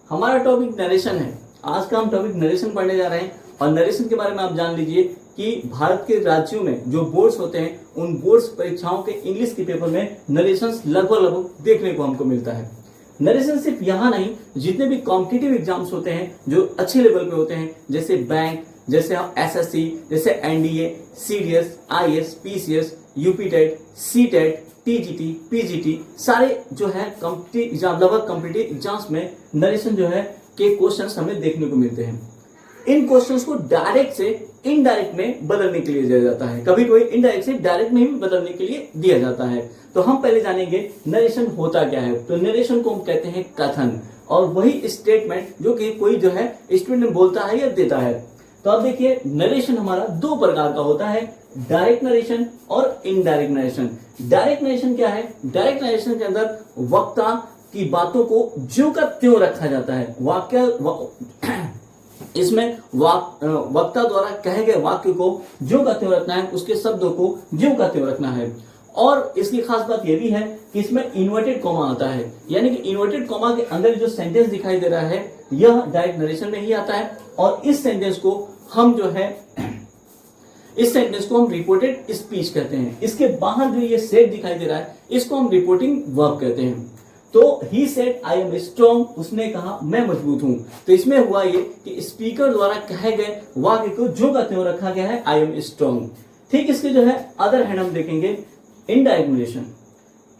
हमारा topic narration है। आज का हम टॉपिक नरेशन पढ़ने जा रहे हैं और नरेशन के बारे में आप जान लीजिए कि भारत के राज्यों में जो बोर्ड्स होते हैं उन बोर्ड्स परीक्षाओं के इंग्लिश के पेपर में नरेशन लगभग देखने को हमको मिलता है। नरेशन सिर्फ यहाँ नहीं, जितने भी कॉम्पिटिटिव एग्जाम्स होते हैं जो अच्छे लेवल पे होते हैं, जैसे बैंक, जैसे एसएससी, जैसे NDA, CDS, IAS, PCS, UP TET, C TET, TGT, PGT, सारे जो है कॉम्पिटिटिव एग्जाम, लगभग कॉम्पिटिटिव एग्जाम्स में नरेशन जो है के क्वेश्चंस हमें देखने को मिलते हैं। इन क्वेश्चंस को डायरेक्ट से इनडायरेक्ट में बदलने के लिए दिया जाता है, कभी कोई इनडायरेक्ट से डायरेक्ट में भी बदलने के लिए दिया जाता है। तो हम पहले जानेंगे नरेशन होता क्या है। तो नरेशन को हम कहते हैं कथन, और वही स्टेटमेंट जो कि कोई जो है स्टूडेंट बोलता है या देता है। तो अब देखिए, नरेशन हमारा दो प्रकार का होता है, डायरेक्ट नरेशन और इनडायरेक्ट नरेशन। डायरेक्ट नरेशन क्या है? डायरेक्ट नरेशन के अंदर वक्ता की बातों को ज्यों का त्यों रखा जाता है। इसमें वक्ता द्वारा कहे गए वाक्य को ज्यों का त्यों रखना है, उसके शब्दों को ज्यों का त्यों रखना है। और इसकी खास बात यह भी है कि इसमें इन्वर्टेड कॉमा आता है, यानी कि इन्वर्टेड कॉमा के अंदर जो सेंटेंस दिखाई दे रहा है यह डायरेक्ट नरेशन में ही आता है। और इस सेंटेंस को हम रिपोर्टेड स्पीच कहते हैं। इसके बाहर जो ये सेट दिखाई दे रहा है इसको हम रिपोर्टिंग वर्ब कहते हैं। तो he said I am strong, उसने कहा मैं मजबूत हूं। तो इसमें हुआ ये कि स्पीकर द्वारा कहे गए वाक्य को जो का त्यों रखा गया है, आई एम स्ट्रॉन्ग। ठीक, इसके जो है अदर हैंड हम देखेंगे इनडायरेक्ट नरेशन।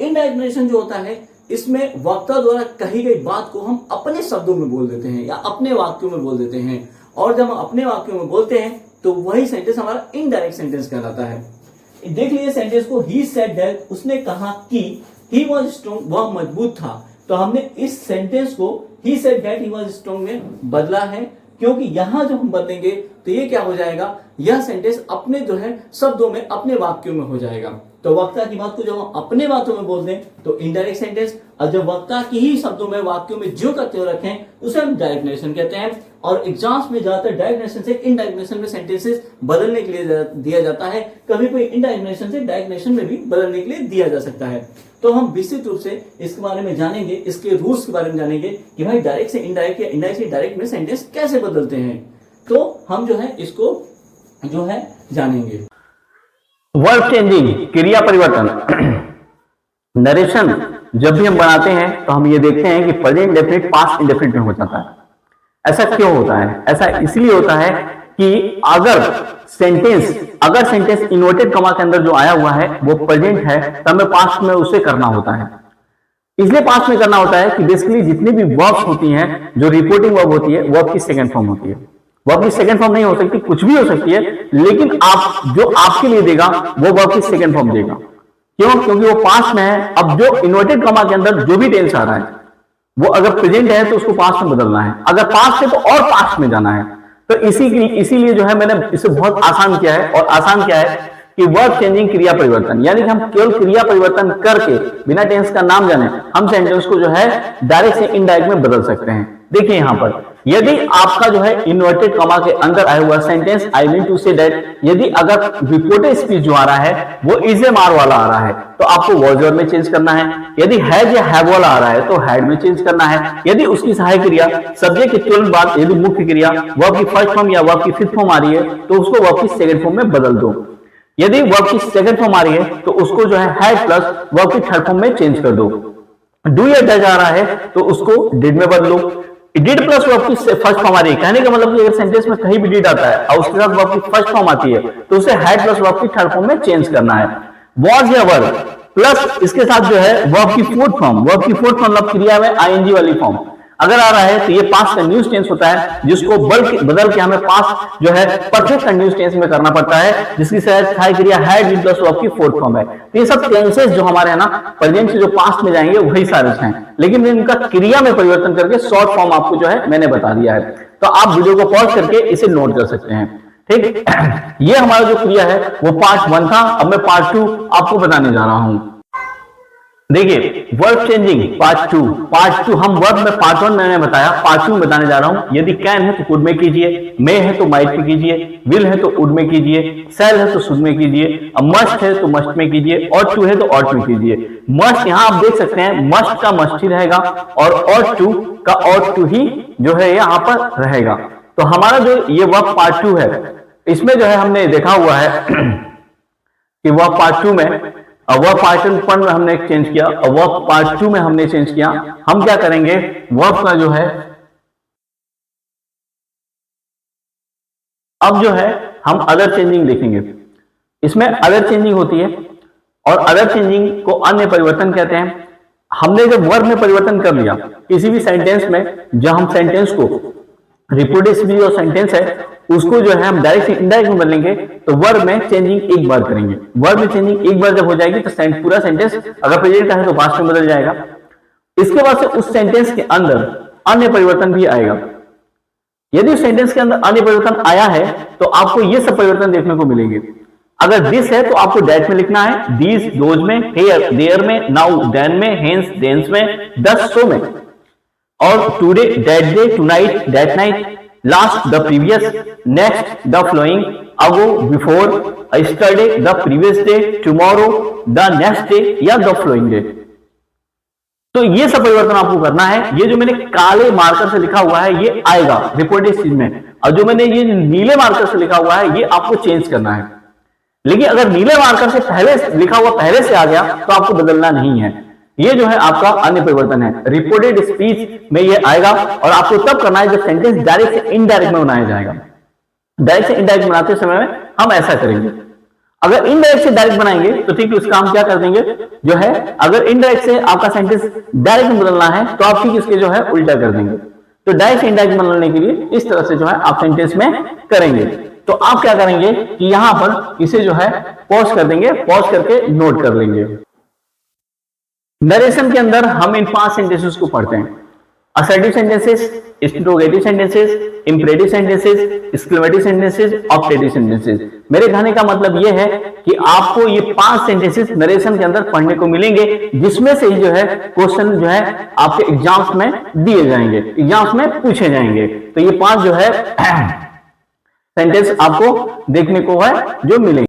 इनडायरेक्ट नरेशन जो होता है इसमें वक्ता द्वारा कही गई बात को हम अपने शब्दों में बोल देते हैं या अपने वाक्यों में बोल देते हैं। और जब हम अपने वाक्यों में बोलते हैं तो वही सेंटेंस हमारा इनडायरेक्ट सेंटेंस कहलाता है। देख लीजिए सेंटेंस को, ही सेड दैट, उसने कहा कि ही वॉज स्ट्रॉन्ग, वह मजबूत था। तो हमने इस सेंटेंस को he said that he was strong में बदला है, क्योंकि यहां जब हम बदलेंगे तो ये क्या हो जाएगा, यह सेंटेंस अपने जो है शब्दों में, अपने वाक्यों में हो जाएगा। तो वक्ता की बात को जब हम अपने बातों में बोल दें तो इनडायरेक्ट सेंटेंस, और जब वक्ता की ही शब्दों में, वाक्यों में जो का त्यों रखें उसे हम डायरेक्ट नरेशन कहते हैं। और एग्जाम्स में ज्यादातर डायरेक्ट नरेशन से इनडायरेक्ट नरेशन में सेंटेंसेस बदलने के लिए दिया जाता है, कभी कोई इनडायरेक्ट नरेशन से डायरेक्ट नरेशन में भी बदलने के लिए दिया जा सकता है। तो हम विस्तृत रूप से इसके बारे में जानेंगे, इसके रूल्स के बारे में जानेंगे कि भाई डायरेक्ट से इनडायरेक्ट या इनडायरेक्ट से डायरेक्ट में सेंटेंस कैसे बदलते हैं। तो हम जो है इसको जो है जानेंगे। वर्ब चेंजिंग, क्रिया परिवर्तन। नरेशन जब भी हम बनाते हैं तो हम ये देखते हैं कि प्रेजेंट इंडेफिनिट पास्ट इंडेफिनिट में हो जाता है। ऐसा क्यों होता है? ऐसा इसलिए होता है कि अगर सेंटेंस इन्वर्टेड कॉमा के अंदर जो आया हुआ है वो प्रेजेंट है तो हमें पास्ट में उसे करना होता है। इसलिए पास्ट में करना होता है कि बेसिकली जितनी भी वर्ब्स होती हैं, जो रिपोर्टिंग वर्ब होती है, वो आपकी सेकंड फॉर्म होती है। वो आपकी सेकंड फॉर्म नहीं हो सकती, कुछ भी हो सकती है, लेकिन आप जो आपके लिए देगा वो वर्ब की सेकंड फॉर्म देगा। क्यों? क्योंकि वो पास्ट में है। अब जो इन्वर्टेड कॉमा के अंदर जो भी टेंस आ रहा है वो अगर प्रेजेंट है तो उसको पास्ट में बदलना है, अगर पास्ट है तो और पास्ट में जाना है। तो इसीलिए जो है मैंने इसे बहुत आसान किया है। और आसान क्या है कि वर्ब चेंजिंग, क्रिया परिवर्तन, यानी कि हम केवल क्रिया परिवर्तन करके बिना टेंस का नाम जाने हम सेंटेंस को जो है डायरेक्ट से इनडायरेक्ट में बदल सकते हैं। देखिए यहां पर, यदि आपका जो है इन्वर्टेड कॉमा के अंदर आया हुआ sentence I mean to say that, यदि अगर रिपोर्टेड स्पीच जो आ रहा है वो इज एम आर वाला आ रहा है तो आपको वॉज वर्ब में चेंज करना है। यदि हैज या हैव वाला आ रहा है तो हैड में चेंज करना है। यदि उसकी सहायक क्रिया सब्जेक्ट के तुरंत बाद यदि मुख्य क्रिया वर्ब की फर्स्ट फॉर्म या वर्ब की फिफ्थ फॉर्म आ रही है तो उसको वर्ब की सेकंड फॉर्म में बदल दो। यदि वर्ब की सेकंड फॉर्म आ रही है तो उसको जो है हैड प्लस वर्ब की थर्ड फॉर्म में चेंज कर दो। डू या डज आ रहा है तो उसको डिड में बदलो। डिड प्लस वर्ब की फर्स्ट फॉर्म आ रही है, कहने का मतलब कि अगर सेंटेंस में कहीं भी डिड आता है और उसके साथ वर्ब की फर्स्ट फॉर्म आती है तो उसे हैड प्लस वर्ब की थर्ड फॉर्म में चेंज करना है। वॉज या वर प्लस इसके साथ जो है वर्ब की फोर्थ फॉर्म, मतलब क्रिया में आईएनजी वाली फॉर्म अगर आ रहा है तो ये पास्ट कंटिन्यूअस टेंस होता है, जिसको बदल के हमें पास्ट जो है परफेक्ट कंटिन्यूअस टेंस में करना पड़ता है, जिसकी सहायक क्रिया हैड विद प्लस वर्ब की फोर्थ फॉर्म है। तो ये सब टेंसेस जो हमारे है ना प्रेजेंट से जो पास्ट में जाएंगे वही सारे हैं, लेकिन इनका क्रिया में परिवर्तन करके शॉर्ट फॉर्म आपको जो है मैंने बता दिया है। तो आप वीडियो को पॉज करके इसे नोट कर सकते हैं। ठीक, ये हमारा जो क्रिया है वो पार्ट 1 था। अब मैं पार्ट 2 आपको बताने जा रहा हूं। देखिए वर्ब चेंजिंग पार्ट टू हम वर्ब में पार्ट 1 मैंने बताया, पार्ट 2 में बताने जा रहा हूं। यदि कैन है तो कुड में कीजिए, मे है तो माइट में कीजिए, विल है तो वुड में कीजिए, शैल है तो शुड में कीजिए, मस्ट है तो मस्ट में कीजिए, और टू है तो ऑट में कीजिए। मस्ट यहां आप देख सकते हैं मस्ट का मस्ट ही रहेगा और ऑट टू का ऑट टू ही जो है यहां पर रहेगा। तो हमारा जो ये वर्ब पार्ट 2 है इसमें जो है हमने देखा हुआ है कि वर्ब पार्ट 2 में वर्ब पार्ट 1 में हमने चेंज किया, वर्ब पार्ट 2 में हमने चेंज किया। हम क्या करेंगे वर्ब का जो है अब जो है हम अदर चेंजिंग देखेंगे। इसमें अदर चेंजिंग होती है और अदर चेंजिंग को अन्य परिवर्तन कहते हैं। हमने जब वर्ब में परिवर्तन कर लिया किसी भी सेंटेंस में, जब हम सेंटेंस को रिपोर्टिव जो सेंटेंस है उसको जो है हम डायरेक्ट से इनडायरेक्ट में बदलेंगे तो वर्ब में चेंजिंग एक बार करेंगे। वर्ब में चेंजिंग एक बार जब हो जाएगी तो पूरा सेंटेंस अगर प्रेजेंट का है तो पास्ट में बदल जाएगा। इसके बाद से उस सेंटेंस के अंदर अन्य परिवर्तन भी आएगा। यदि उस सेंटेंस के अंदर अन्य परिवर्तन आया है तो आपको ये सब परिवर्तन देखने को मिलेंगे। अगर दिस है तो आपको दैट में लिखना है, दीज दोज में, हेयर देयर में, नाउ देन में, हेंस देंस में, दस सो में, और today that day, tonight that night, last the previous, next the flowing, ago before, yesterday the previous day, tomorrow the next day या द फ्लोइंग डे। तो ये सब परिवर्तन आपको करना है। ये जो मैंने काले मार्कर से लिखा हुआ है ये आएगा रिपोर्टेड चीज में, और जो मैंने ये नीले मार्कर से लिखा हुआ है ये आपको चेंज करना है। लेकिन अगर नीले मार्कर से पहले लिखा हुआ पहले से आ गया तो आपको बदलना नहीं है। ये जो है आपका अन्य परिवर्तन है। रिपोर्टेड स्पीच में ये आएगा और आपको तब करना है जब सेंटेंस डायरेक्ट से इनडायरेक्ट में बनाया जाएगा। डायरेक्ट से इनडायरेक्ट बनाते समय में हम ऐसा करेंगे। अगर इनडायरेक्ट से डायरेक्ट बनाएंगे तो ठीक है, उसका हम क्या कर देंगे जो है, अगर इनडायरेक्ट से आपका सेंटेंस डायरेक्ट में बदलना है तो आप ठीक इसके जो है उल्टा कर देंगे। तो डायरेक्ट से इनडायरेक्ट बदलने के लिए इस तरह से जो है आप सेंटेंस में करेंगे। तो आप क्या करेंगे कि यहां पर इसे जो है पॉज कर देंगे, पॉज करके नोट कर लेंगे। नरेशन के अंदर हम इन 5 सेंटेंसेस को पढ़ते हैं। Assertive sentences, interrogative sentences, imperative sentences, exclamative sentences, objective sentences. मेरे कहने का मतलब यह है कि आपको ये 5 सेंटेंसेस नरेशन के अंदर पढ़ने को मिलेंगे, जिसमें से ही जो है क्वेश्चन जो है आपके एग्जाम्स में दिए जाएंगे, एग्जाम्स में पूछे जाएंगे। तो ये 5 जो है सेंटेंस आपको देखने को है जो मिलेंगे।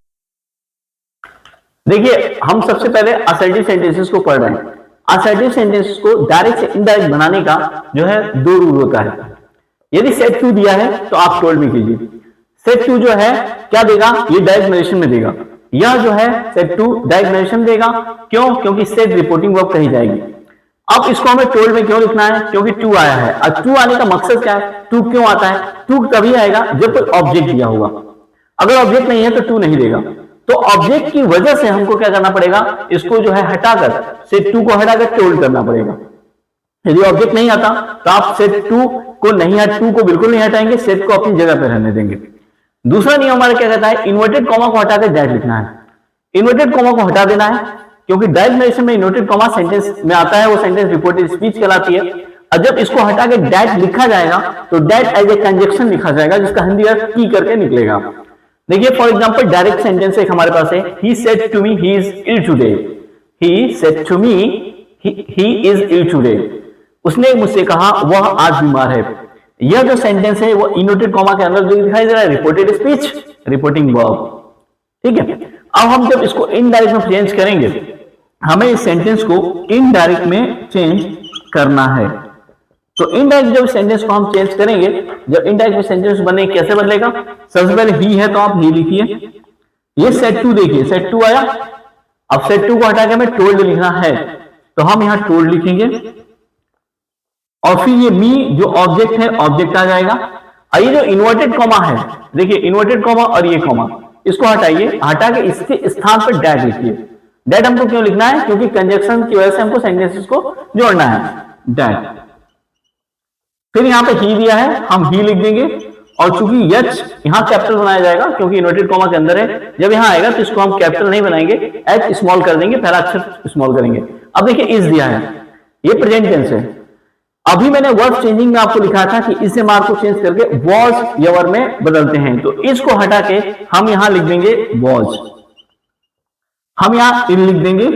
देखिए हम सबसे पहले असर्टिव सेंटेंसेस को पढ़ रहे हैं। असर्टिव सेंटेंस को डायरेक्ट से इनडायरेक्ट बनाने का जो है 2 रूल होता है। यदि सेट टू दिया है तो आप टोल्ड में कीजिए। सेट टू जो है क्या देगा, ये डायरेक्ट नरेशन में देगा। यह जो है सेट टू डायरेक्ट नरेशन देगा। क्यों? क्योंकि सेट रिपोर्टिंग वर्ब कही जाएगी। अब इसको हमें टोल्ड में क्यों लिखना है? क्योंकि टू आया है। अब टू आने का मकसद क्या है? टू क्यों आता है? टू तभी आएगा जब कोई ऑब्जेक्ट दिया होगा। अगर ऑब्जेक्ट नहीं है तो टू नहीं देगा। तो ऑब्जेक्ट की वजह से हमको क्या करना पड़ेगा, इसको जो है हटाकर सेट टू को हटाकर टोल्ड करना पड़ेगा। यदि ऑब्जेक्ट नहीं आता तो आप सेट टू को नहीं, टू को बिल्कुल नहीं हटाएंगे, सेट को अपनी जगह पर रहने देंगे। दूसरा नियम हमारा क्या कहता है, इन्वर्टेड कॉमा को हटाकर डायरेक्ट लिखना है। इन्वर्टेड कॉमा को हटा देना है क्योंकि डायरेक्ट नरेशन में इन्वर्टेड कॉमा सेंटेंस में आता है, वो सेंटेंस रिपोर्टेड स्पीच कहलाती है। और जब इसको हटा के डायरेक्ट लिखा जाएगा तो डायरेक्ट एज ए कंजक्शन लिखा जाएगा, जिसका हिंदी अर्थ की करके निकलेगा। देखिए फॉर एग्जांपल डायरेक्ट सेंटेंस एक हमारे पास है, he said to me he is ill today. He said to me he is ill today. उसने मुझसे कहा वह आज बीमार है। यह जो सेंटेंस है वो इनवर्टेड कॉमा के अंदर जो दिखाई दे रहा है रिपोर्टेड स्पीच, रिपोर्टिंग वर्ब। ठीक है, अब हम जब इसको इनडायरेक्ट में चेंज करेंगे, हमें इस सेंटेंस को इनडायरेक्ट में चेंज करना है। तो इनडायरेक्ट जब सेंटेंस को हम चेंज करेंगे, जब इनडायरेक्ट में सेंटेंस बने कैसे बदलेगा, सबसे पहले ही है तो आप ही लिखिए। ये सेट टू देखिए, सेट टू आया। अब सेट टू को हटा के हमें टोल्ड लिखना है तो हम यहां टोल्ड लिखेंगे और फिर ये मी जो ऑब्जेक्ट है ऑब्जेक्ट आ जाएगा। और ये जो इन्वर्टेड कॉमा है, देखिए इन्वर्टेड कॉमा और ये कॉमा, इसको हटाइए, हटा के इसके स्थान पर डैट लिखिए। डैट हमको क्यों लिखना है? क्योंकि कंजक्शन की वजह से हमको सेंटेंसेस को जोड़ना है, डैट। फिर यहां पे ही दिया है, हम ही लिख देंगे और चूंकि एच यहां कैपिटल बनाया जाएगा क्योंकि इन्वर्टेड कॉमा के अंदर है, जब यहां आएगा तो इसको हम कैपिटल नहीं बनाएंगे, एच स्मॉल कर देंगे, पहला अक्षर स्मॉल करेंगे। अब देखिए इज दिया है, ये प्रेजेंट टेंस है। अभी मैंने वर्ब चेंजिंग में आपको लिखा था कि इससे मार्क को चेंज करके वॉज या वर में बदलते हैं, तो इसको हटा के हम यहां लिख देंगे वॉज, हम यहां इन लिख देंगे।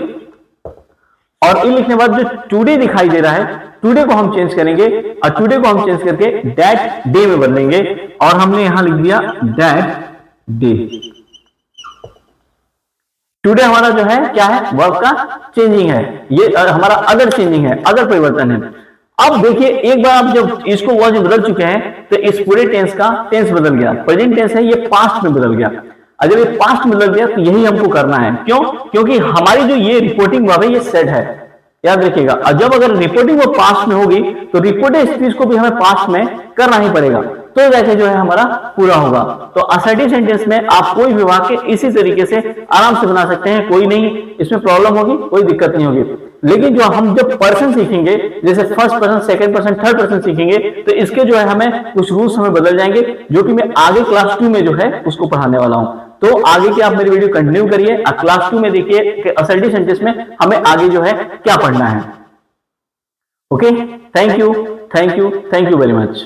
और ई लिखने के बाद जो टुडे दिखाई दे रहा है, टुडे को हम चेंज करेंगे और टुडे को हम चेंज करके दैट डे में बदलेंगे और हमने यहां लिख दिया दैट डे। टुडे हमारा जो है क्या है, वर्ब का चेंजिंग है, ये हमारा अगर चेंजिंग है, अगर परिवर्तन है। अब देखिए एक बार आप जब इसको वर्ड में बदल चुके हैं तो इस पूरे टेंस का टेंस बदल गया, प्रेजेंट टेंस है ये पास्ट में बदल गया। अगर ये पास्ट में बदल गया तो यही हमको करना है, क्यों? क्योंकि हमारी जो ये रिपोर्टिंग वर्ब है ये सेड है, याद रखिएगा। और जब अगर रिपोर्टिंग वर्ब पास्ट में होगी तो रिपोर्टेड स्पीच को भी हमें पास्ट में करना ही पड़ेगा, तो जाके जो है हमारा पूरा होगा। तो असर्टिव सेंटेंस में आप कोई भी वाक्य इसी तरीके से आराम से बना सकते हैं, कोई नहीं इसमें प्रॉब्लम होगी, कोई दिक्कत नहीं होगी। लेकिन जो हम जब पर्सन सीखेंगे, जैसे first person, second person, third person सीखेंगे, तो इसके जो है हमें कुछ रूल्स हमें बदल जाएंगे, जो कि मैं आगे क्लास 2 में जो है उसको पढ़ाने वाला हूं। तो आगे की आप मेरी वीडियो कंटिन्यू करिए, क्लास 2 में देखिए कि असर्टिव सेंटेंस में हमें आगे जो है क्या पढ़ना है। Okay, thank you very much.